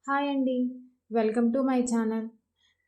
Hi అండి. Welcome to my channel.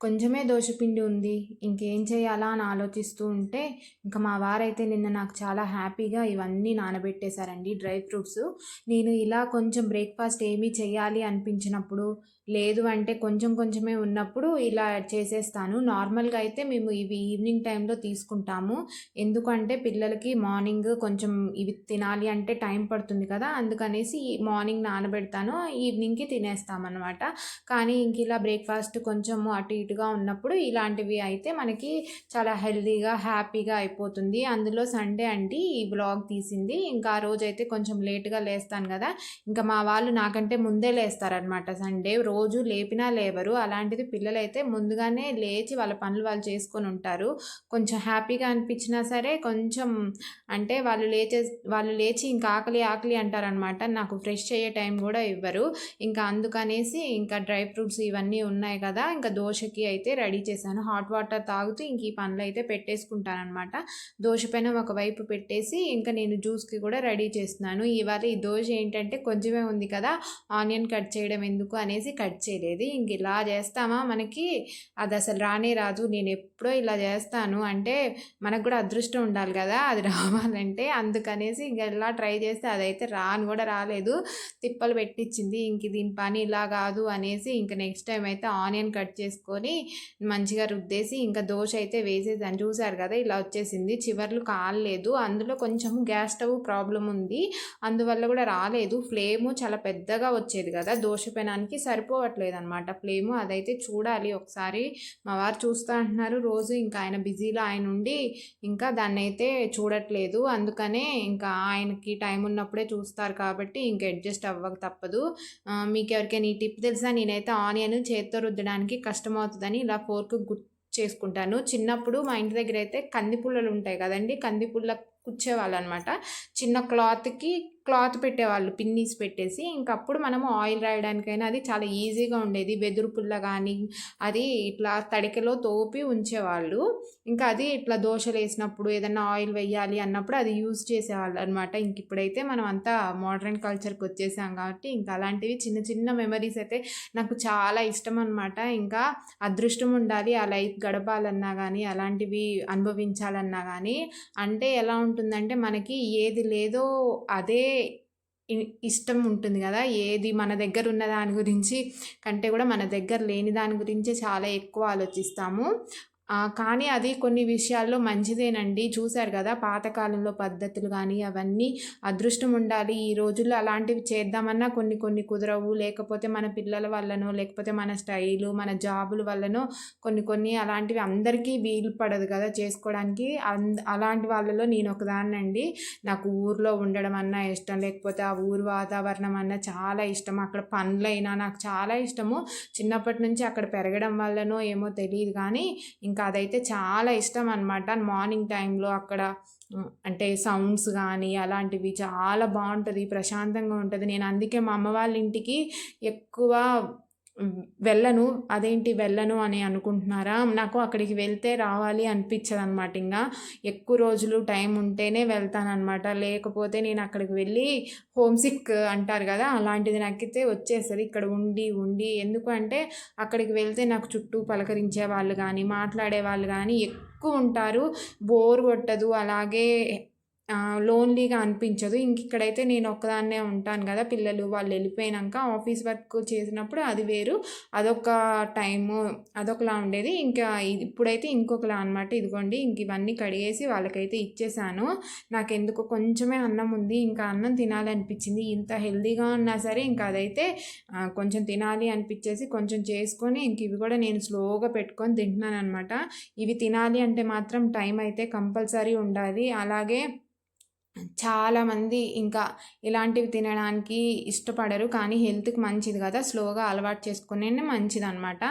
కొంచెమే దోసపిండి ఉంది. ఇంకేం చేయాలా అని ఆలోచిస్తూ ఉంటే, ఇంక మా వారైతే నిన్న నాకు చాలా హ్యాపీగా ఇవన్నీ నానబెట్టేశారండి డ్రై ఫ్రూట్స్. నేను ఇలా కొంచెం బ్రేక్‌ఫాస్ట్ ఏమీ చేయాలి అనిపించినప్పుడు, లేదు అంటే కొంచెం కొంచెమే ఉన్నప్పుడు ఇలా చేసేస్తాను. నార్మల్‌గా అయితే మేము ఇవి ఈవినింగ్ టైంలో తీసుకుంటాము. ఎందుకంటే పిల్లలకి మార్నింగ్ కొంచెం ఇవి తినాలి అంటే టైం పడుతుంది కదా! అందుకనేసి మార్నింగ్ నానబెడతాను. ఈవినింగ్‌కి తినేస్తామనమాట. కానీ ఇంక ఇలా బ్రేక్‌ఫాస్ట్ కొంచెము అటు ఇటుగా ఉన్నప్పుడు ఇలాంటివి అయితే మనకి చాలా హెల్తీగా, హ్యాపీగా అయిపోతుంది. అందులో సండే అండి ఈ వ్లాగ్ తీసింది. ఇంకా ఆ రోజైతే కొంచెం లేట్‌గా లేస్తాను గదా! ఇంకా మా వాళ్ళు నాకంటే ముందే లేస్తారనమాట సండే. రోజు లేపినా లేవరు. అలాంటిది పిల్లలైతే ముందుగానే లేచి వాళ్ళ పనులు వాళ్ళు చేసుకొనుంటారు. కొంచెం హ్యాపీగా అనిపించినా సరే కొంచెం అంటే వాళ్ళు లేచి ఇంకా ఆకలి, ఆకలి అంటారనమాట. నాకు ఫ్రెష్ అయ్యే టైం గూడా ఇవ్వరు. ఇంకా అందుకనేసి ఇంకా డ్రై ఫ్రూట్స్ ఇవన్నీ ఉన్నాయి కదా! ఇంకా దోసకి అయితే రెడీ చేశాను. హాట్ వాటర్ తాగుతూ ఇంక ఈ పనులైతే పెట్టేసుకుంటాననమాట. దోస పెనం ఒకవైపు పెట్టేసి ఇంకా నేను జ్యూస్‌కి కూడా రెడీ చేస్తున్నాను. ఇవాళ ఈ దోస ఏంటంటే కొంచెమే ఉంది కదా! ఆనియన్ కట్ చేయడం ఎందుకు అనేసి కట్ చేయలేదు. ఇంక ఇలా చేస్తామా మనకి అదసలు రానే రాదు. నేనెప్పుడో ఇలా చేస్తాను. అంటే మనకు కూడా అదృష్టం ఉండాలి కదా! అది రావాలంటే. అందుకనేసి ఇంక ఇలా ట్రై చేస్తే అదైతే రాను కూడా రాలేదు. తిప్పలు పెట్టిచ్చింది. ఇంక దీని పని ఇలా కాదు అనేసి ఇంక నెక్స్ట్ టైం అయితే ఆనియన్ కట్ చేసుకొని మంచిగా రుద్దేసి ఇంకా దోస అయితే వేసేసాను. చూసారు కదా! ఇలా వచ్చేసింది. చివర్లు కాలలేదు. అందులో కొంచెం గ్యాస్ స్టవ్ ప్రాబ్లమ్ ఉంది. అందువల్ల కూడా రాలేదు. ఫ్లేము చాలా పెద్దగా వచ్చేది కదా! దోస పెనానికి సరిపోవట్లేదనమాట ఫ్లేము. అదైతే చూడాలి ఒకసారి. మా వారు చూస్తా అంటున్నారు రోజు. ఇంకా ఆయన బిజీలో ఆయన ఉండి ఇంకా దాన్నైతే చూడట్లేదు. అందుకనే ఇంకా ఆయనకి టైం ఉన్నప్పుడే చూస్తారు కాబట్టి ఇంక అడ్జస్ట్ అవ్వక తప్పదు. మీకెవరికైనా ఈ టిప్ తెలుసా? నేనైతే ఆనియన్ చేత్తో రుద్దడానికి కష్టమవుతదని ఇలా ఫోర్క్ చేసుకుంటాను. చిన్నప్పుడు మా ఇంటి దగ్గరైతే కంది పుల్లలుంటాయి కదండీ! కంది పుల్ల కుచ్చేవాళ్ళనమాట. చిన్న క్లాత్ పెట్టేవాళ్ళు పిన్నీస్ పెట్టేసి. ఇంకప్పుడు మనము ఆయిల్ రాయడానికైనా అది చాలా ఈజీగా ఉండేది. వెదురు పుల్ల గానీ, అది ఇట్లా తడికెలో తోపి ఉంచేవాళ్ళు. ఇంకా అది ఇట్లా దోసలేసినప్పుడు, ఏదన్నా ఆయిల్ వెయ్యాలి అన్నప్పుడు అది యూజ్ చేసేవాళ్ళనమాట. ఇంకిప్పుడైతే మనం అంతా మోడ్రన్ కల్చర్‌కొచ్చేసాం కాబట్టి, ఇంకా అలాంటివి చిన్న చిన్న మెమరీస్ అయితే నాకు చాలా ఇష్టమనమాట. ఇంకా అదృష్టం ఉండాలి ఆ లైఫ్ గడపాలన్నా గానీ, అలాంటివి అనుభవించాలన్నా గానీ. అంటే ఎలా ఉంటుందంటే మనకి ఏది లేదో అదే ఇ ఇష్టం ఉంటుంది గదా! ఏది మన దగ్గరున్న దాని గురించి కంటే గూడా మన దగ్గర లేని దాని గురించే చాలా ఎక్కువ ఆలోచిస్తాము. కానీ అది కొన్ని విషయాల్లో మంచిదేనండి. చూసారు గదా! పాతకాలంలో పద్ధతులు గానీ అవన్నీ అదృష్టం ఉండాలి. ఈ రోజుల్లో అలాంటివి చేద్దామన్నా కొన్ని కొన్ని కుదరవు. లేకపోతే మన పిల్లల వల్లనో, లేకపోతే మన స్టైలు, మన జాబుల వల్లనో కొన్ని కొన్ని అలాంటివి అందరికీ వీలు పడదు గదా చేసుకోవడానికి. అలాంటి వాళ్ళలో నేనొకదాన్నండి. నాకు ఊర్లో ఉండడం అన్నా ఇష్టం. లేకపోతే ఆ ఊరు వాతావరణం అన్నా చాలా ఇష్టం. అక్కడ పనులైనా నాకు చాలా ఇష్టము. చిన్నప్పటి నుంచి అక్కడ పెరగడం వల్లనో ఏమో తెలీదు గానీ, ఇంకా అదైతే చాలా ఇష్టం అనమాట. మార్నింగ్ టైంలో అక్కడ అంటే సౌండ్స్ గానీ, అలాంటివి చాలా బావుంటది. ప్రశాంతంగా ఉంటది. నేను అందుకే మా అమ్మ వాళ్ళ ఇంటికి ఎక్కువ వెళ్ళను. అదేంటి వెళ్ళను అని అనుకుంటున్నారా? నాకు అక్కడికి వెళ్తే రావాలి అనిపిచ్చదనమాట ఇంగా. ఎక్కువ రోజులు టైం ఉంటేనే వెళ్తాననమాట. లేకపోతే నేను అక్కడికి వెళ్ళి హోమ్ సిక్ అంటారు గదా! అలాంటిది నాకైతే వచ్చేస్తది. ఇక్కడ ఉండి, ఉండి. ఎందుకు అంటే అక్కడికి వెళ్తే నాకు చుట్టూ పలకరించే వాళ్ళు గానీ, మాట్లాడే వాళ్ళు గానీ ఎక్కువుంటారు. బోర్ కొట్టదు. అలాగే లోన్లీగా అనిపించదు. ఇక్కడైతే నేను ఒక్కదాన్నే ఉంటాను గదా! పిల్లలు వాళ్ళు వెళ్ళిపోయినంక ఆఫీస్ వర్క్ చేసినప్పుడు అది వేరు. అదొక టైము అదొకలా ఉండేది. ఇంకా ఇప్పుడైతే ఇంకొకలా అనమాట. ఇదిగోండి ఇంక ఇవన్నీ కడిగేసి వాళ్ళకైతే ఇచ్చేసాను. నాకెందుకో కొంచెమే అన్నం ఉంది. ఇంకా అన్నం తినాలనిపించింది. ఇంత హెల్తీగా ఉన్నా సరే ఇంకా అదైతే కొంచెం తినాలి అనిపించేసి కొంచెం చేసుకొని ఇంక ఇవి కూడా నేను స్లోగా పెట్టుకొని తింటున్నాననమాట. ఇవి తినాలి అంటే మాత్రం టైం అయితే కంపల్సరీ ఉండాలి. అలాగే చాలామంది ఇంకా ఇలాంటివి తినడానికి ఇష్టపడరు. కానీ హెల్త్‌కి మంచిది గదా! స్లోగా అలవాటు చేసుకునేనే మంచిదనమాట.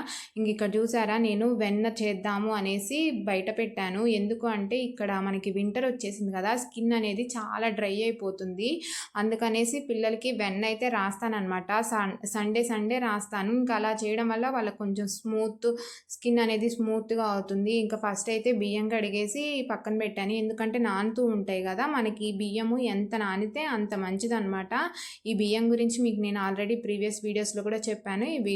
ఇక్కడ చూసారా నేను వెన్న చేద్దాము అనేసి బయట పెట్టాను. ఎందుకు అంటే ఇక్కడ మనకి వింటర్ వచ్చేసింది గదా! స్కిన్ అనేది చాలా డ్రై అయిపోతుంది. అందుకనేసి పిల్లలకి వెన్న అయితే రాస్తాననమాట. సండే రాస్తాను. ఇంకా అలా చేయడం వల్ల వాళ్ళకి కొంచెం స్కిన్ అనేది స్మూత్‌గా అవుతుంది. ఇంకా ఫస్ట్ అయితే బియ్యం కడిగేసి పక్కన పెట్టాను. ఎందుకంటే నానుతూ ఉంటాయి గదా! మనకి బియ్యము ఎంత నానితే అంత మంచిదనమాట. ఈ బియ్యం గురించి మీకు నేను ఆల్రెడీ ప్రీవియస్ వీడియోస్లో కూడా చెప్పాను. ఇవి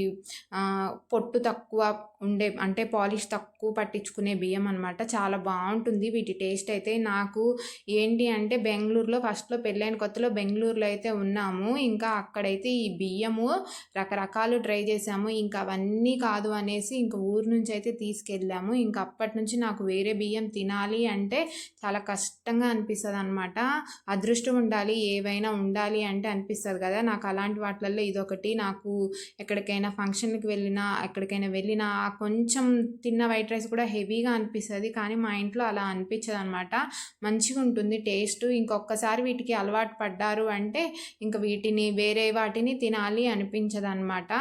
పొట్టు తక్కువ ఉండే అంటే పాలిష్ తక్కువ పట్టించుకునే బియ్యం అనమాట. చాలా బాగుంటుంది వీటి టేస్ట్ అయితే. నాకు ఏంటి అంటే బెంగళూరులో ఫస్ట్లో పెళ్ళైన కొత్తలో బెంగళూరులో అయితే ఉన్నాము. ఇంకా అక్కడైతే ఈ బియ్యము రకరకాలు ట్రై చేసాము. ఇంకా అవన్నీ కాదు అనేసి ఇంకా ఊరు నుంచి అయితే తీసుకెళ్ళాము. ఇంకా అప్పటి నుంచి నాకు వేరే బియ్యం తినాలి అంటే చాలా కష్టంగా అనిపిస్తుంది అనమాట. అదృష్టం ఉండాలి, ఏవైనా ఉండాలి అంటే అనిపిస్తుంది కదా. నాకు అలాంటి వాటిల్లో ఇదొకటి. నాకు ఎక్కడికైనా ఫంక్షన్కి వెళ్ళినా కొంచెం తిన్న వైట్ రైస్ కూడా హెవీగా అనిపిస్తుంది. కానీ మా ఇంట్లో అలా అనిపించదు అనమాట. మంచిగా ఉంటుంది టేస్ట్. ఇంకొకసారి వీటికి అలవాటు పడ్డారు అంటే ఇంకా వేరే వాటిని తినాలి అనిపించదు అనమాట.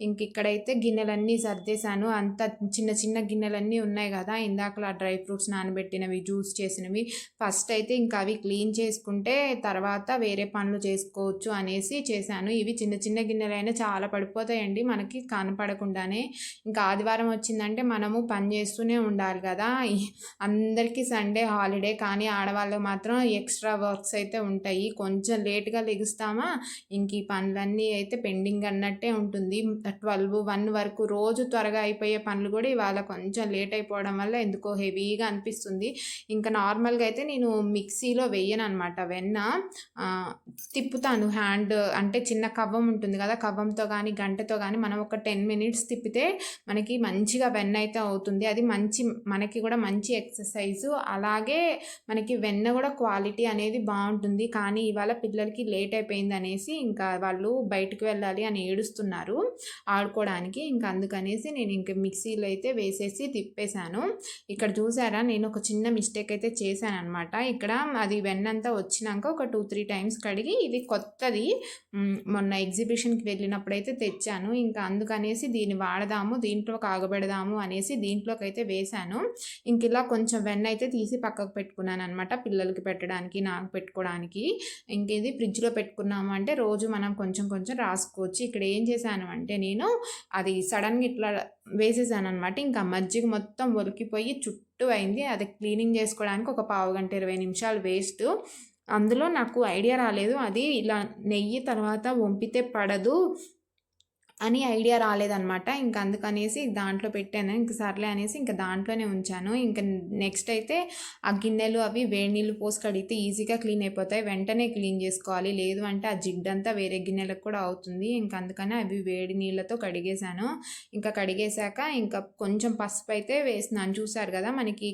ఇంక ఇక్కడైతే గిన్నెలన్నీ సర్దేశాను. అంత చిన్న చిన్న గిన్నెలన్నీ ఉన్నాయి కదా, ఇందాకలా డ్రై ఫ్రూట్స్ నానబెట్టినవి, జ్యూస్ చేసినవి. ఫస్ట్ అయితే ఇంకా అవి క్లీన్ చేసుకుంటే తర్వాత వేరే పనులు చేసుకోవచ్చు అనేసి చేశాను. ఇవి చిన్న చిన్న గిన్నెలైనా చాలా పడిపోతాయండి మనకి కనపడకుండానే. ఇంకా ఆదివారం వచ్చిందంటే మనము పని చేస్తూనే ఉండాలి కదా. అందరికీ సండే హాలిడే, కానీ ఆడవాళ్ళకి మాత్రం ఎక్స్ట్రా వర్క్స్ అయితే ఉంటాయి. కొంచెం లేట్గా లెగుస్తామా ఇంక ఈ పనులన్నీ అయితే పెండింగ్ అన్నట్టే ఉంటుంది. 12-1 వరకు రోజు త్వరగా అయిపోయే పనులు కూడా ఇవాళ కొంచెం లేట్ అయిపోవడం వల్ల ఎందుకో హెవీగా అనిపిస్తుంది. ఇంకా నార్మల్గా అయితే నేను మిక్సీలో వేయను అనమాట వెన్న. తిప్పుతాను హ్యాండ్, అంటే చిన్న కవ్వం ఉంటుంది కదా, కవ్వంతో కానీ గంటతో కానీ మనం ఒక 10 మినిట్స్ తిప్పితే మనకి మంచిగా వెన్న అయితే అవుతుంది. అది మనకి కూడా మంచి ఎక్సర్సైజు. అలాగే మనకి వెన్న కూడా క్వాలిటీ అనేది బాగుంటుంది. కానీ ఇవాళ పిల్లలకి లేట్ అయిపోయింది అనేసి ఇంకా వాళ్ళు బయటకు వెళ్ళాలి అని ఏడుస్తున్నారు ఆడుకోవడానికి. ఇంకా అందుకనేసి నేను ఇంకా మిక్సీలో అయితే వేసేసి తిప్పేశాను. ఇక్కడ చూసారా, నేను ఒక చిన్న మిస్టేక్ అయితే చేశాను అనమాట. ఇక్కడ అది వెన్నంతా వచ్చినాక ఒక 2-3 టైమ్స్ కడిగి, ఇది కొత్తది మొన్న ఎగ్జిబిషన్కి వెళ్ళినప్పుడు అయితే తెచ్చాను. ఇంకా అందుకనేసి దీన్ని వాడదాము, దీంట్లో కాగబెడదాము అనేసి దీంట్లోకి అయితే వేశాను. ఇంక ఇలా కొంచెం వెన్న అయితే తీసి పక్కకు పెట్టుకున్నాను అనమాట, పిల్లలకి పెట్టడానికి, నాకు పెట్టుకోవడానికి. ఇంక ఇది ఫ్రిడ్జ్లో పెట్టుకున్నాము అంటే రోజు మనం కొంచెం కొంచెం రాసుకోవచ్చు. ఇక్కడ ఏం చేశాను అంటే నేను అది సడన్గా ఇట్లా వేసేసాను అనమాట. ఇంకా మజ్జిగ మొత్తం ఒలికిపోయి చుట్టూ అయింది. అది క్లీనింగ్ చేసుకోవడానికి ఒక 15-20 నిమిషాలు వేస్ట్. అందులో నాకు ఐడియా రాలేదు, అది ఇలా నెయ్యి తర్వాత వంపితే పడదు అని ఐడియా రాలేదనమాట. ఇంక అందుకనేసి దాంట్లో పెట్టాను. ఇంక సర్లే అనేసి ఇంకా దాంట్లోనే ఉంచాను. ఇంకా నెక్స్ట్ అయితే ఆ గిన్నెలు అవి వేడి నీళ్ళు పోసి కడిగితే ఈజీగా క్లీన్ అయిపోతాయి. వెంటనే క్లీన్ చేసుకోవాలి, లేదు అంటే ఆ జిడ్డంతా వేరే గిన్నెలకు కూడా అవుతుంది. ఇంకా అందుకని అవి వేడి నీళ్ళతో కడిగేశాను. ఇంకా కడిగేశాక ఇంకా కొంచెం పసుపు అయితే వేసినాను. చూసారు కదా, మనకి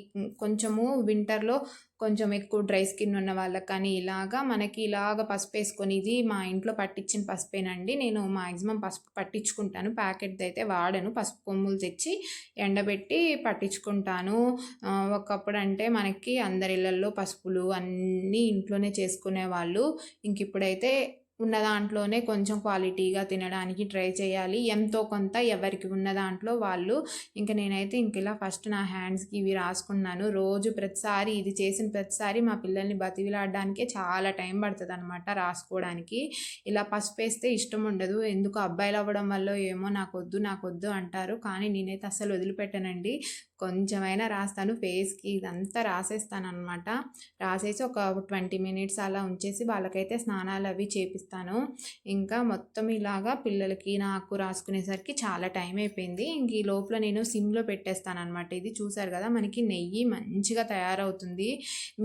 కొంచెము వింటర్లో కొంచెం ఎక్కువ డ్రై స్కిన్ ఉన్న వాళ్ళకి కానీ మనకి పసుపు వేసుకొని, ఇది మా ఇంట్లో పట్టించిన పసుపేనండి. నేను మ్యాక్సిమం పసుపు పట్టించుకుంటాను, ప్యాకెట్ది అయితే వాడను. పసుపు కొమ్ములు తెచ్చి ఎండబెట్టి పట్టించుకుంటాను. ఒకప్పుడు అంటే మనకి అందరి ఇళ్ళల్లో పసుపులు అన్నీ ఇంట్లోనే చేసుకునేవాళ్ళు. ఇంక ఇప్పుడైతే ఉన్న దాంట్లోనే కొంచెం క్వాలిటీగా తినడానికి ట్రై చేయాలి, ఎంతో కొంత ఎవరికి ఉన్న దాంట్లో వాళ్ళు. ఇంకా నేనైతే ఇలా ఫస్ట్ నా హ్యాండ్స్కి ఇవి రాసుకున్నాను. రోజు ప్రతిసారి ఇది చేసిన ప్రతిసారి మా పిల్లల్ని బతివిలాడడానికే చాలా టైం పడుతుంది అనమాట రాసుకోవడానికి. ఇలా పసుపు వేస్తే ఇష్టం ఉండదు, ఎందుకు అబ్బాయిలు అవ్వడం వల్ల ఏమో నాకొద్దు అంటారు. కానీ నేనైతే అస్సలు వదిలిపెట్టానండి, కొంచెమైనా రాస్తాను. ఫేస్కి ఇదంతా రాసేస్తాను అనమాట. రాసేసి ఒక 20 మినిట్స్ అలా ఉంచేసి వాళ్ళకైతే స్నానాలు అవి చేపిస్తాను. ఇంకా మొత్తం పిల్లలకి నాకు రాసుకునేసరికి చాలా టైం అయిపోయింది. ఇంక ఈ లోపల నేను సిమ్లో పెట్టేస్తాను అనమాట. ఇది చూసారు కదా, మనకి నెయ్యి మంచిగా తయారవుతుంది.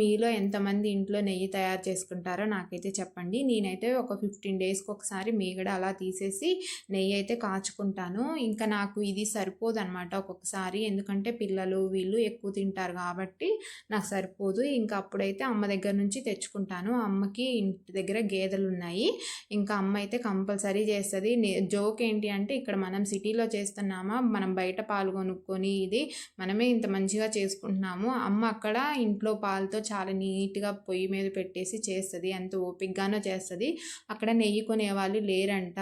మీలో ఎంతమంది ఇంట్లో నెయ్యి తయారు చేసుకుంటారో నాకైతే చెప్పండి. నేనైతే ఒక 15 డేస్కి ఒకసారి మీగడ అలా తీసేసి నెయ్యి అయితే కాచుకుంటాను. ఇంకా నాకు ఇది సరిపోదు అనమాట ఒక్కొక్కసారి, ఎందుకంటే పిల్లలు వీళ్ళు ఎక్కువ తింటారు కాబట్టి నాకు సరిపోదు. ఇంకా అప్పుడైతే అమ్మ దగ్గర నుంచి తెచ్చుకుంటాను. అమ్మకి ఇంటి దగ్గర గేదెలు ఉన్నాయి. ఇంకా అమ్మ అయితే కంపల్సరీ చేస్తుంది. జోక్ ఏంటి అంటే, ఇక్కడ మనం సిటీలో చేస్తున్నామా, మనం బయట పాలు కొనుక్కొని ఇది మనమే ఇంత మంచిగా చేసుకుంటున్నాము. అమ్మ అక్కడ ఇంట్లో పాలతో చాలా నీట్గా పొయ్యి మీద పెట్టేసి చేస్తుంది, ఎంత ఓపికగానో చేస్తుంది. అక్కడ నెయ్యి కొనేవాళ్ళు లేరంట.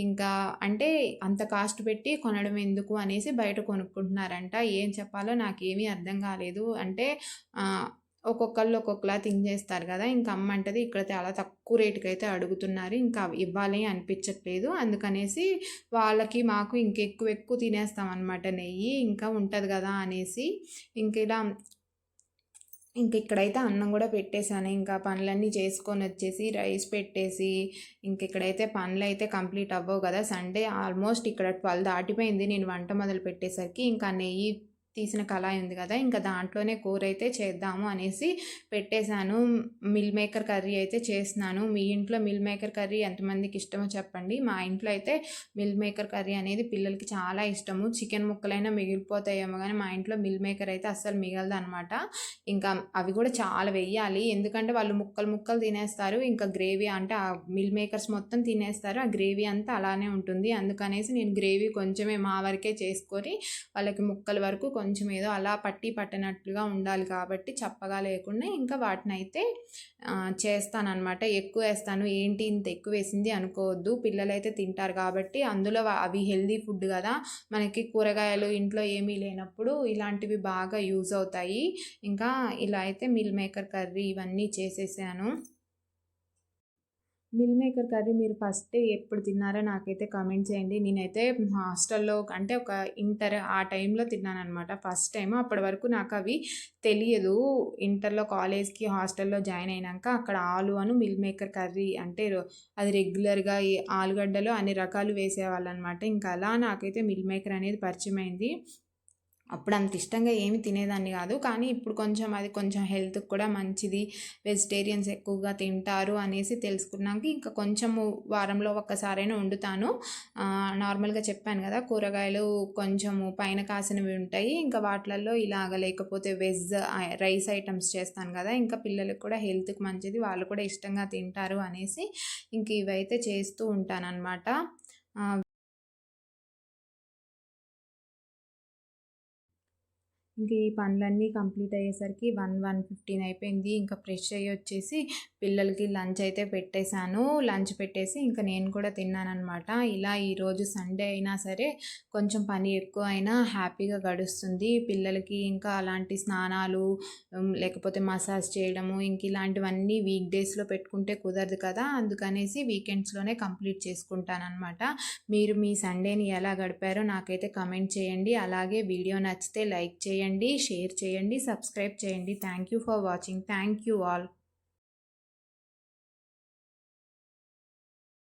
ఇంకా అంటే అంత కాస్ట్ పెట్టి కొనడం ఎందుకు అనేసి బయట కొనుక్కుంటున్నారంట. ఏం చెప్పాలో నాకేమీ అర్థం కాలేదు. అంటే ఒక్కొక్కళ్ళు ఒక్కొక్కలా థింక్ చేస్తారు కదా. ఇంకా అమ్మ అంటది ఇక్కడ చాలా తక్కువ రేటుకి అయితే అడుగుతున్నారు, ఇంకా ఇవ్వాలి అనిపించట్లేదు, అందుకనేసి వాళ్ళకి మాకు ఇంకెక్కువ తినేస్తాం అనమాట నెయ్యి, ఇంకా ఉంటుంది కదా అనేసి. ఇంక ఇలా ఇంక ఇక్కడైతే అన్నం కూడా పెట్టేశాను. ఇంకా పనులన్నీ చేసుకొనొచ్చేసి రైస్ పెట్టేసి ఇక్కడైతే పనులైతే కంప్లీట్ అవ్వవు కదా! సండే ఆల్మోస్ట్ ఇక్కడ 12 దాటిపోయింది నేను వంట మొదలు పెట్టేసరికి. ఇంకా నెయ్యి తీసిన కళాయి ఉంది కదా! ఇంకా దాంట్లోనే కూరైతే చేద్దాము అనేసి పెట్టేశాను. మిల్ మేకర్ కర్రీ అయితే చేస్తున్నాను. మీ ఇంట్లో మిల్ మేకర్ కర్రీ ఎంతమందికి ఇష్టమో చెప్పండి. మా ఇంట్లో అయితే మిల్ మేకర్ కర్రీ అనేది పిల్లలకి చాలా ఇష్టము. చికెన్ ముక్కలైనా మిగిలిపోతాయేమో గానీ మా ఇంట్లో మిల్ మేకర్ అయితే అస్సలు మిగలదనమాట. ఇంకా అవి కూడా చాలా వెయ్యాలి. ఎందుకంటే వాళ్ళు ముక్కలు ముక్కలు తినేస్తారు. ఇంకా గ్రేవీ అంటే ఆ మిల్ మేకర్స్ మొత్తం తినేస్తారు. ఆ గ్రేవీ అంతా అలానే ఉంటుంది. అందుకనేసి నేను గ్రేవీ కొంచెమే మా వరకే చేసుకొని వాళ్ళకి ముక్కల వరకు కొంచెం ఏదో అలా పట్టనట్లుగా ఉండాలి కాబట్టి చప్పగా లేకుండా ఇంకా వాటినైతే చేస్తానన్నమాట. ఎక్కువ వేస్తాను. ఏంటి ఇంత ఎక్కువ వేసింది అనుకోవద్దు. పిల్లలైతే తింటారు కాబట్టి అందులో అవి హెల్దీ ఫుడ్ కదా! మనకి కూరగాయలు ఇంట్లో ఏమీ లేనప్పుడు ఇలాంటివి బాగా యూజ్ అవుతాయి. ఇంకా ఇలా అయితే మిల్ మేకర్ కర్రీ ఇవన్నీ చేసేసాను. మిల్ మేకర్ కర్రీ మీరు ఫస్ట్ ఎప్పుడు తిన్నారో నాకైతే కామెంట్ చేయండి. నేనైతే హాస్టల్‌లో అంటే ఒక ఇంటర్ ఆ టైంలో తిన్నాననమాట ఫస్ట్ టైము. అప్పటి వరకు నాకవి తెలియదు. ఇంటర్‌లో కాలేజ్‌కి, హాస్టల్‌లో జాయిన్ అయినాక అక్కడ ఆలు మిల్ మేకర్ కర్రీ అంటే అది రెగ్యులర్‌గా ఈ ఆలుగడ్డలో అన్ని రకాలు వేసేవాళ్ళనమాట. ఇంకా అలా నాకైతే మిల్ మేకర్ అనేది పరిచయమైంది. అప్పుడు అంత ఇష్టంగా ఏమి తినేదాన్ని కాదు. కానీ ఇప్పుడు కొంచెం అది కొంచెం హెల్త్‌కి కూడా మంచిది. వెజిటేరియన్స్ ఎక్కువగా తింటారు అనేసి తెలుసుకున్నాక ఇంకా కొంచెము వారంలో ఒక్కసారైనా వండుతాను. నార్మల్‌గా చెప్పాను కదా! కూరగాయలు కొంచెము పైన కాసినవి ఉంటాయి. ఇంకా వాటిలల్లో ఇలాగ లేకపోతే రైస్ ఐటెమ్స్ చేస్తాను కదా! ఇంకా పిల్లలకి కూడా హెల్త్‌కి మంచిది. వాళ్ళు కూడా ఇష్టంగా తింటారు అనేసి ఇంక ఇవైతే చేస్తూ ఉంటాననమాట. ఇంక ఈ పనులన్నీ కంప్లీట్ అయ్యేసరికి 1:15 అయిపోయింది. ఇంకా ఫ్రెష్ అయ్యొచ్చేసి పిల్లలకి లంచ్ అయితే పెట్టేశాను. లంచ్ పెట్టేసి ఇంక నేను కూడా తిన్నాననమాట. ఇలా ఈరోజు సండే అయినా సరే కొంచెం పని ఎక్కువ అయినా హ్యాపీగా గడుస్తుంది. పిల్లలకి ఇంకా అలాంటి స్నానాలు లేకపోతే మసాజ్ చేయడము ఇంక ఇలాంటివన్నీ వీక్ డేస్‌లో పెట్టుకుంటే కుదరదు కదా! అందుకనేసి వీకెండ్స్‌లోనే కంప్లీట్ చేసుకుంటాననమాట. మీరు మీ సండేని ఎలా గడిపారో నాకైతే కామెంట్ చేయండి. అలాగే వీడియో నచ్చితే లైక్ చేయండి, షేర్ చేయండి, సబ్స్క్రైబ్ చేయండి. Thank you for watching. Thank you all.